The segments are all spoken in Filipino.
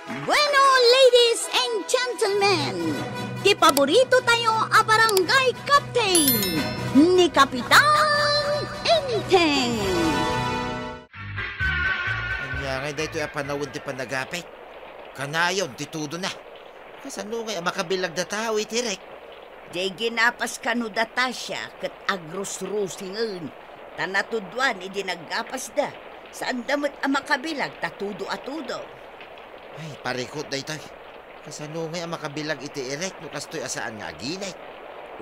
Bueno, ladies and gentlemen, ti paborito tayo a barangay captain ni Kapitan Enteng. Anya nga dito yung panawin ti panagapit. Kanayon, titudo na. Kasano nga makabilag na tao itirek. Jay ginapas ka no data siya kat agros-rusingan. Tanatudwan idi naggapas da. Saan damot ang makabilag tatudo-atudo. Ay, parikot na ito. Kasano nga makabilag iti erek no kastoy asaan nga aginay.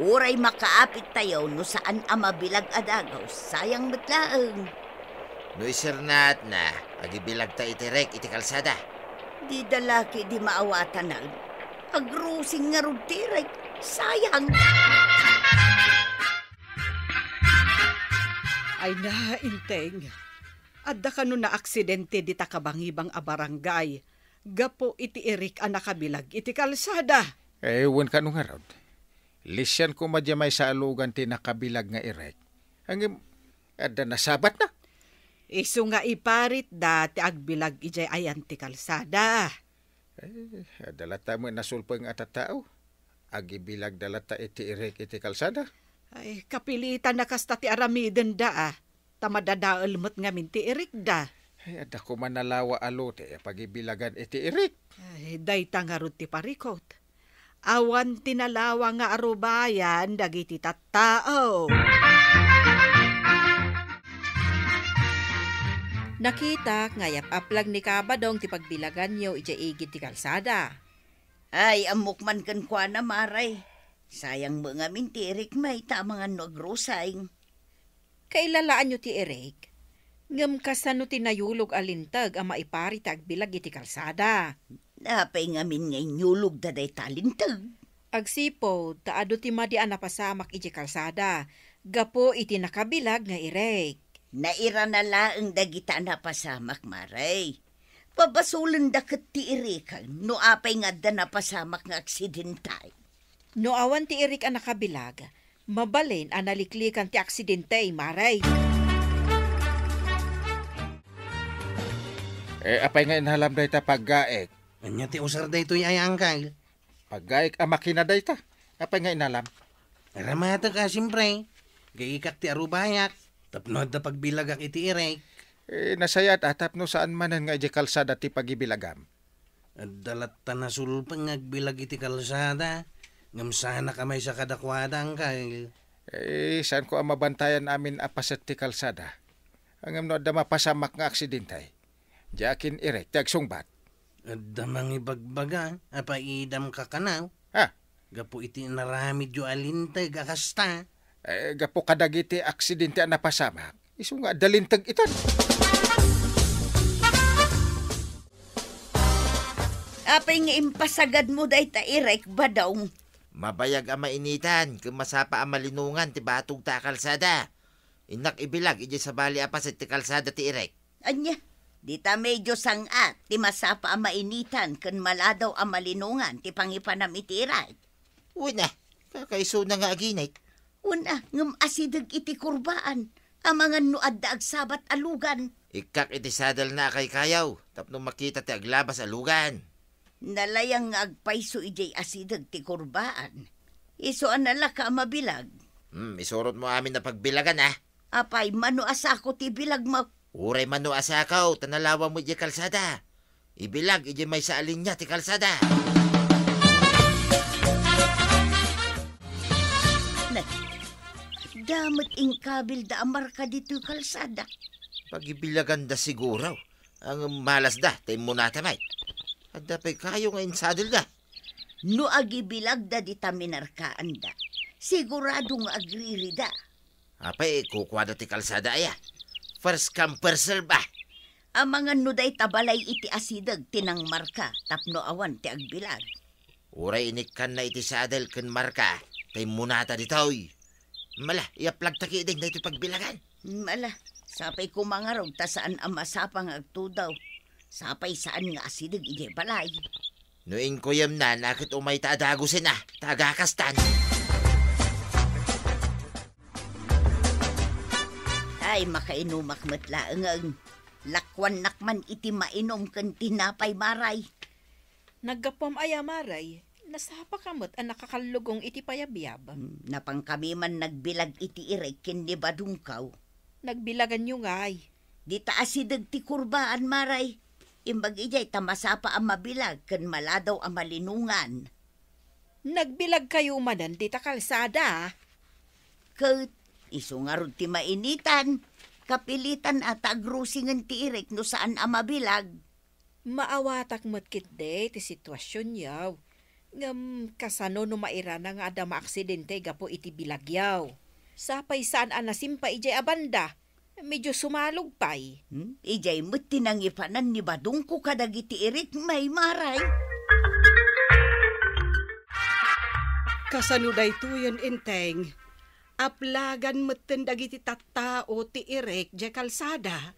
Uray makaapit tayo no saan ang mabilag adagaw. Sayang matlaang. No isernat na, agibilag ta iti rek iti kalsada. Di dalaki di maawatan na. Agrusing nga rudirek. Sayang. Ay na, Inteng. Adda ka no na aksidente di takabangibang a barangay. Gapo iti Eric ang nakabilag iti kalsada. Ewan ka nung harod. Lisyan ko madyamay sa alugan ti nakabilag nga Eric. Ang adda nasabat na. Isu nga iparit dati agbilag ijay ayan ti kalsada. Dalata mo nasulpang atatao. Agibilag dalata iti Eric iti kalsada. Ay, kapilitan na kasta ti aramiden da Tamadadaal mo't ngamin ti Eric da. Ay, adda ko manalawa alote pagibilagan iti Eric. Ay, dayta nga ron ti parikot. Awan tinalawa nga arubayan dagiti tattao. Nakita ngayap aplag ni Kabadong ti pagbilagan niyo ijaigid ti kalsada. Ay, amok man kan kwa na maray. Sayang mga mintirik may tamang ano agrosayng. Kailalaan niyo ti Eric. Ngam kasano tinayulog alintag ang maipari tagbilag iti kalsada. Napay ngamin ngay nyulog da day talintag. Agsipo, taado ti madian na pasamak iti kalsada. Gapo iti nakabilag nga Eric. Naira na laang dagita na pasamak maray. Pabasulan da kat ti Eric no apay nga da na pasamak nga aksidentay. No awan ti Eric ang nakabilag, mabalin ang naliklikan ti aksidentay maray. Apay nga inhalam day ta paggaek. Anya ti usar day to'y ay angkal. Paggaek ang makina day ta. Apay nga inalam. Ramata ka simpre. Gayikak ti arubayak. Tapno da pagbilagak iti Eric. Nasayat atap no saan manan nga iti kalsada ti pagibilagam. Dalat ta nasulpang agbilag iti kalsada. Ngam sana kamay sa kadakwada angkal. Saan ko ang mabantayan amin apaset ti kalsada? Ang no da mapasamak nga aksidentay. Jakin Eric tagsungbat. Damang ibagbaga, apaidam ka kanaw. Ha? Gapo iti naramid yu alintag akasta. Gapo kadagiti aksidente ang napasamak. Isu nga dalintag itan. Apay nga impasagad mo day ta Eric ba daw? Mabayag ang mainitan, kung masapa ang malinungan ti batog ta kalsada. Inak ibilag iji sa bali apaset ti kalsada ti Eric. Anya, di ta medyo sangat ti masapa ang mainitan kun maladaw ang malinungan ti pangipanam iti Eric. Uy na, kakaiso na nga aginay. Una, ngam asidag iti kurbaan. Ang mga nuad da agsabat alugan. Ikak iti sadal na kay kayaw, tapno makita ti aglabas alugan. Nalayang nga agpaiso ijay asidag ti kurbaan. Iso anala ka mabilag. Isurot mo amin na pagbilagan Apay, mano asako ti bilag mo. Uray mano asakaw, tanalawa mo iji kalsada. Ibilag iji may sa alin niya ti kalsada. Damat ingkabil da amar ka dito kalsada. Pagibilagan da siguro. Ang malas da, tayo muna tamay. At dapay kayo nga insadil da. No agibilag da di taminarkaan da. Siguradong agriri da. Apay, kukwada ti kalsada aya. First come, first serve ba? Ang mga nuday tabalay iti asidag tinang marka tapno awan ti agbilag. Uray inikan na iti sadal ken marka. Tayo muna ta ditoy. Mala, iaplag takiding na ito pagbilagan. Mala, sapay kumangarog ta saan ang masapang agtudaw. Sapay saan nga asidag ije balay. Noing kuyam na, nakit umay taadagusin tagakastan. Ay, makainumak matlaang lakwan nakman iti mainom kan tinapay maray. Naggapom ayamaray, nasapa kamot ang nakakalugong iti payabiyab. Napang kami man nagbilag iti Irek ken ni Badungkaw. Nagbilagan nyo ngay. Di taasidag ti kurbaan maray. Imbag ijay tamasapa ang mabilag ken maladaw ang malinungan. Nagbilag kayo manan dita kalsada. Ket isungarod ti mainitan. Kapilitan at agrusingan ti Irek no saan ang mabilag. Maawatak matkit de ti sitwasyon yaw. Ngam kasano no mairana nga ada maaksidente gapo iti bilagyaw. Sapay saan anasimpa ijay abanda. Medyo sumalog pay. Ijay mo't tinangipanan ni Badungko kadagiti Irek may maray. Kasano daytoyon inteng. Aplagan maten dagiti tattao ti Irek di kalsada.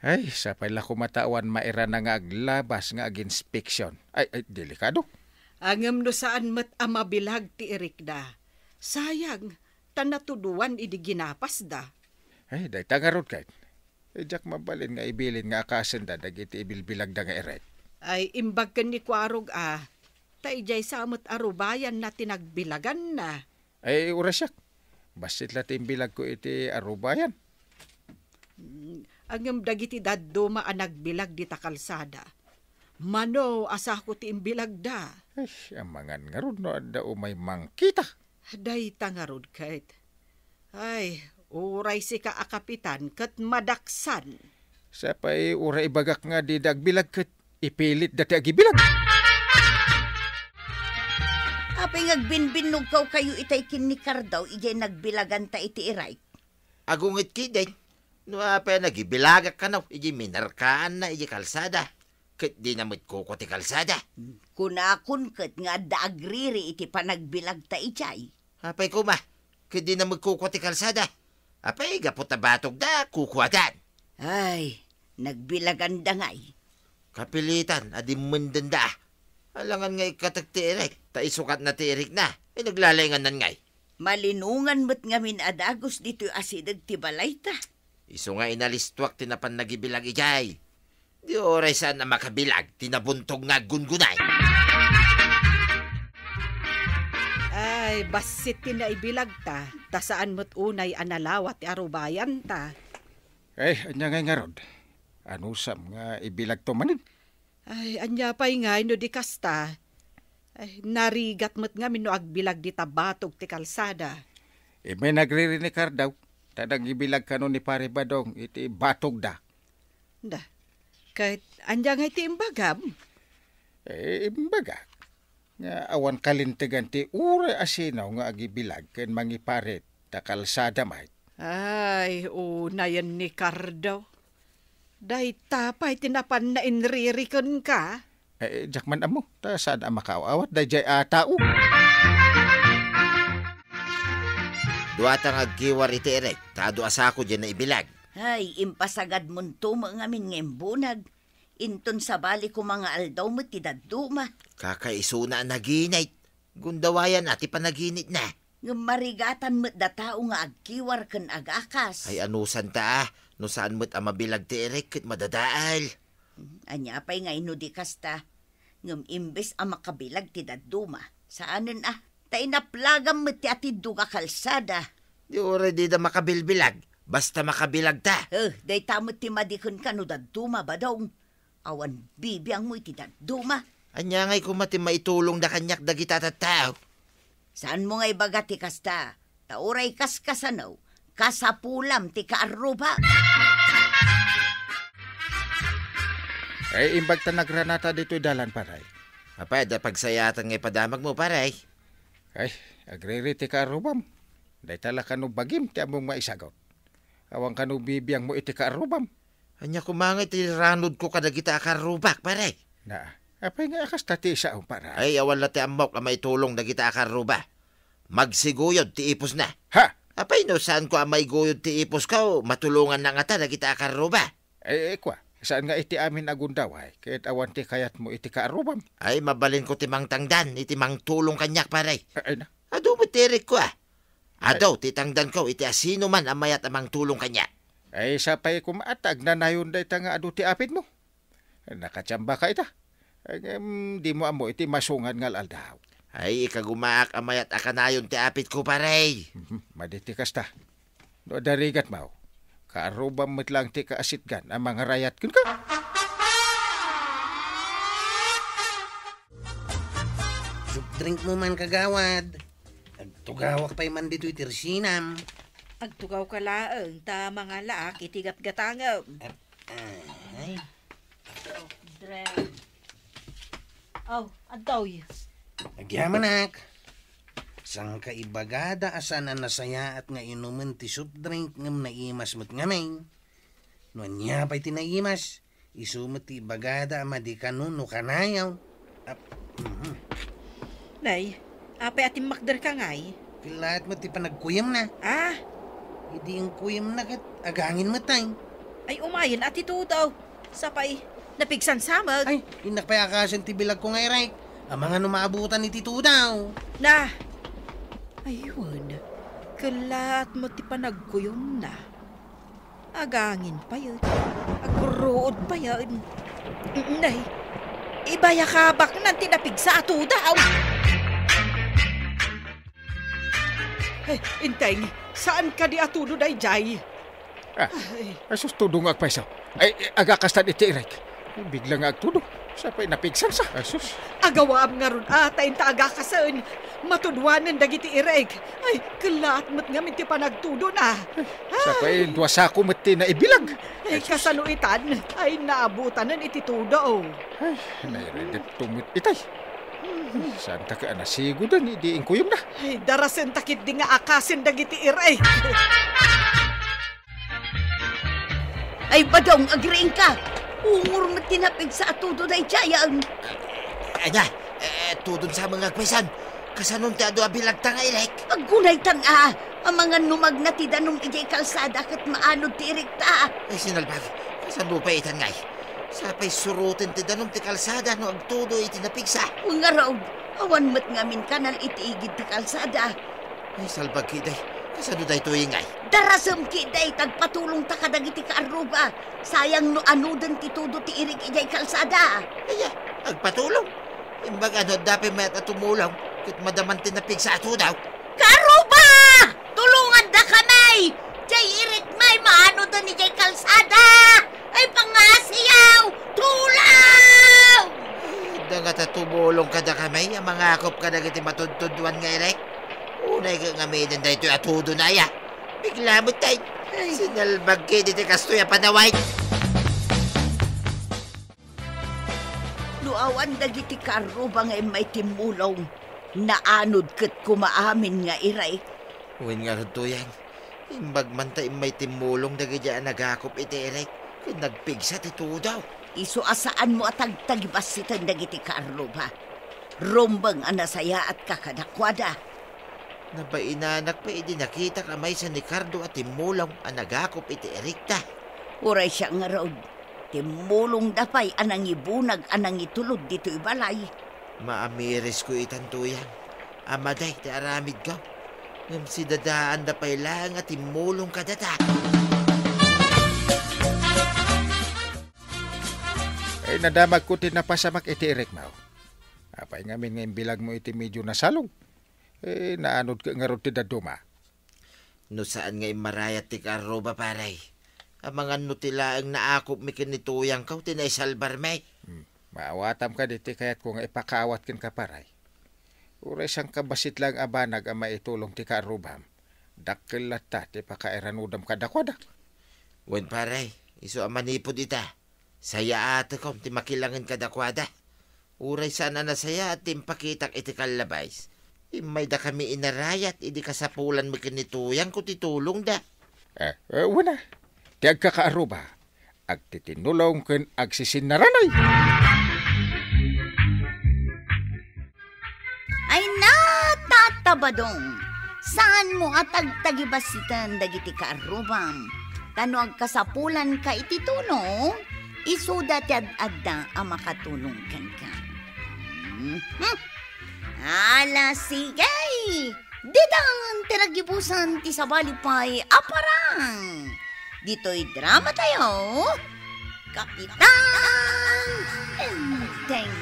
Ay, sapay la kumatawan maira na nga aglabas nga ag-inspeksyon. Ay, delikado. Angem no saan met amabilag ti Irek da. Sayang, tanatuduan idi ginapas da. Ay, day tangarod kahit. Jak mabalin nga ibilin nga akasenda dagiti ibilbilag da nga Irek. Ay imbag ken ni Kwarog taijay samot arubayan na tinagbilagan na. Ay, urasyak. Basit la timbilag ko iti arubayan. Angem dagiti daddo maanagbilag di ta kalsada. Mano asa ko ti imbilag da. Ay, amangan nga ron no adda umay mangkita. Day tangarod kahit. Ay, uray si ka akapitan kat madaksan. Sapay ura ibagak nga di dagbilag kat ipilit dati agibilag. Apay ngagbinbinog kaw kayo itay kinikar daw, ijay nagbilagan ta iti Irek. Agungit kiden. No apay nagibilagak ka na, iji minarkaan na iji kalsada. Ket di namit kuko ti kalsada. Kunakun ket nga daagriri iti panagbilag ta ijay. Apay kuma, ket di namit kuko ti kalsada. Apay gapot na batog da, kukuatan. Ay, nagbilagan da ngay. Kapilitan, adi mundan da. Alangan nga ikatag ti Irek, ta isukat na ti Irek na. Naglalengan nan ngay. Malinungan mo't ngamin adagos dito asidag ti balay ta. Iso nga inalistwak tinapan nagibilag ijay. Di oray saan na makabilag, tinabuntog nga gungunay. Ay, basit tinaibilag ta. Ta saan mo't unay analawat arubayan ta. Ay, anya nga rod. Ano sam nga ibilag to manin? Ay, anya pa'y nga, no di kasta. Ay, narigat mo't nga no agbilag di tabatog ti kalsada. May nagririnig daw. Tadang ibilag ka no ni Pare Badong, iti batog da. Da, kahit anya nga iti imbagam. Imbaga. Nga awan kalintigan ti uray asinaw nga agibilag ken mangiparet ta kalsada may. Ay, unayan ni Cardo. Day tapay tinapan na inririkon ka. Jakman amo, ta saan ang makaawat, day jay atao. Duatang agkiwar iti Irek, tado asako dyan na ibilag. Ay, impasagad mon tuma ngamin ngembunag. Inton sa bali ko mga aldaw mo tidaduma. Kakaisuna naginit. Gundawayan ati panaginit na. Marigatan mo't datao nga agkiwar ken agakas. Ay anusan ta no saan mo't amabilag ti Irek ket madadaal. Anya pa'y nga inudi kasta. Ngam imbes ang makabilag ti daduma. Saanen ta inaplagam mo't ti atid ka kalsada. Di oray di da makabilbilag. Basta makabilag ta. Day tamot ti madikon ka no daduma badong. Awan bibiyang mo iti daduma. Anya ngay kumati maitulong da kanyak dagita tattao. Saan mo nga ibaga ti kasta? Tauray kaskasanaw. Kasapulam ti kaaruba. Ay, imbag ta nagranata dito'y dalan, paray. Apay, da pagsayatan ngay padamag mo, paray. Ay, agriri ti kaarubam. Day tala ka no bagim ti among maisagot. Awang ka no bibiyang mo iti kaarubam. Anya kumangit ti ranod ko kadagita akarubak, paray. Na, apay nga akas tati isa paray. Ay, awan la ti amok na maitulong dagita akaruba. Magsiguyod ti ipos na. Ha? Apay no saan ko ang maiguyod ti ipos ka matulungan na nga ta dagita akaruba. Kwa, saan nga iti amin agundaway? Kahit awan ti kayat mo iti kaarubam. Ay, mabalin ko ti mang tangdan, iti mang tulong kanyak, paray. Ay na. Ado mo tirik ko Ado, ti tangdan ko, iti asino man ang mayat amang tulong kanya. Ay, sapay kumaatag na nayon day ta nga ado ti apid mo. Nakatsamba ka ita. Di mo amo iti masungan ngal aldaw. Ay, ikagumaak amayat akanayon ti apit ko, paray. Maditikas ta. No darigat mao. Kaarubam met lang ti kaasitgan ang mga rayat kun ka. Drink mo man kagawad. Agtugawak pa'y man dito'y tirsinam. Agtugaw ka laang ta mga laak itigat-gatangam. Ay, Drink. Oh, adoy. Agyamanak. Sang kaibagada asan na nasaya at nga inuman ti soft drink ngam naimas mo't ngamay. Nuan niya pa'y tinaimas. Isumat ti bagada ama di kanuno kanayaw. Nay, apay ating makder ka ngay. Kilahat mo ti panagkuyam na. Ah, Hindi ang kuyam na kat agangin mo tay. ay umayan at ito daw. Sapay, napigsan samag. Ay, inakpayakasan ti bilag ko ngay, Ray. Ang mga numaabutan ni Tito daw. Na, ayun, kalat mo ti panagkuyom na. Agangin pa yun. Agruod pa yun. Nay, ibaya kabak ng tinapigsa ato daw. Ay, Inteng, saan ka di atudo day jay? Asus tudong agpaysa. Ay, agakastan iti irek. Biglang agtudo. Sa pa'y napigsan sa. Asus. Agawaam nga ron atayin ta agakasan. Matudwanan dagiti ireg. Ay, kalat mo't nga minti panagtudo na. Sa pa'y duwasako mati na ibilag. Ay, kasanuitan. Ay, naabutan iti tudo. Ay, nairedip tumit itay. Saan ta ka anasigodan, hindi ingkuyom na. Ay, darasen takit di nga akasin dagiti ireg. Ay, badong, agring ka. Ungur mo tinapig sa atudo na ijayaan. Anya, tudon sa mga agpaysan. Kasanon ti ado abilag ta nga ilek. Aggunay tanga, ang mga numag na tidanong ijay kalsada kat maanod ti irikta. Ay, sinalbag. Kasano pa itan ngay. Sapay surutin ti danom ti kalsada no agtudo iti napigsa. Mga raod, awan mo't ngamin kanal itiigid ti kalsada. Ay, salbag kiday. Kasano day tuwing ngay. Darasam kiday, tagpatulong ta kadagiti kaaruba. Sayang no anudan ti tudo ti irik ijay kalsada. Ay, agpatulong. Imbaga no, dapat may at tumulong. Kit madaman tinapigsa ato daw. Karuba! Tulungan da kamay! Jay irik may maano da ni jay kalsada! Ay pangasiyaw! Tulaw! Da nga tumulong kada kamay. Ang mga akop ka na kiti matudtuduan nga ilek. Unay ka nga may nanday ito atudo na ya. Bigla mo tay. Sinalbag kiti ti kastoy panaway. Luawan dagiti karuba nga may timulong. Naanod kat kumaamin nga iray. Uwin nga rin tuyang. Imbag man ta may timulong dagidya nagakop iti ilek. Kung nagpigsa ti daw. Iso asaan mo at tagtagibasitan dagiti karuba. Rombang anasaya at kakadakwada. Nabainanak pa idi nakita kamay sa ni Cardo at timulong ang nagakop iti erikta. Uray siya nga raod. Timulong dapay anang ibunag anang itulod dito ibalay. Maamiris ko itan tuyang. Amaday ti aramid ka. Ngam si dadaan dapay lang at timulong ka data. Ay, nadamag ko tinapasamak iti irek mao. Apay ngamin ngayon bilag mo iti medyo nasalong. Naanod ka nga ron ti daduma. No saan nga marayat ti karoba paray. Ang mga nutilaang naakop mi kinituyang kaw tinaisalbar may. Maawatam ka diti kaya't kung ipakawat kin ka paray. Uray sang kabasit lang abanag ang maitulong ti karubam. Dakkel latta ti pakairanudam kadakwadak. Wen paray, iso ang manipod ita. Saya ata ko ti makilangin kadakwada. Uray sana na saya at timpakitak iti kalabays. Imay da kami inarayat, idi kasapulan mo kinituyang ko titulong da. Wala. Ti agkakaaruba. Agtitinulong ken agsisinaranay. Ay natatabadong. Saan mo atagtagibasitan dagiti kaarubam? Tano agkasapulan ka ititulong? Isuda ti ad-adda ang makatulong ka. Ala sigay! Didang tinagibusan ti sabalipay aparang. Dito'y drama tayo. Kapitan Enteng.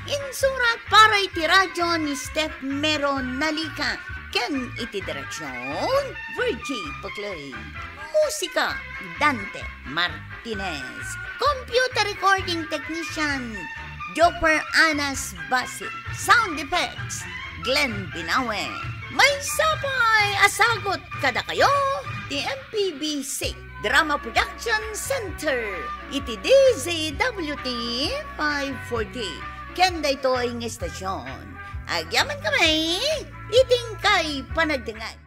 Insurat para iti radyo ni Steph Meron Nalika. Ken iti direksyon, Virgie Paclay. Musika, Dante Martinez. Computer recording technician, Joper Anas Basit. Sound effects, Glenn Binawe. May sapay asagot kada kayo, ti MPBC Drama Production Center. Iti DZWT 540. Kenda ito ang estasyon. Agyaman kami, iting kay panagdangan.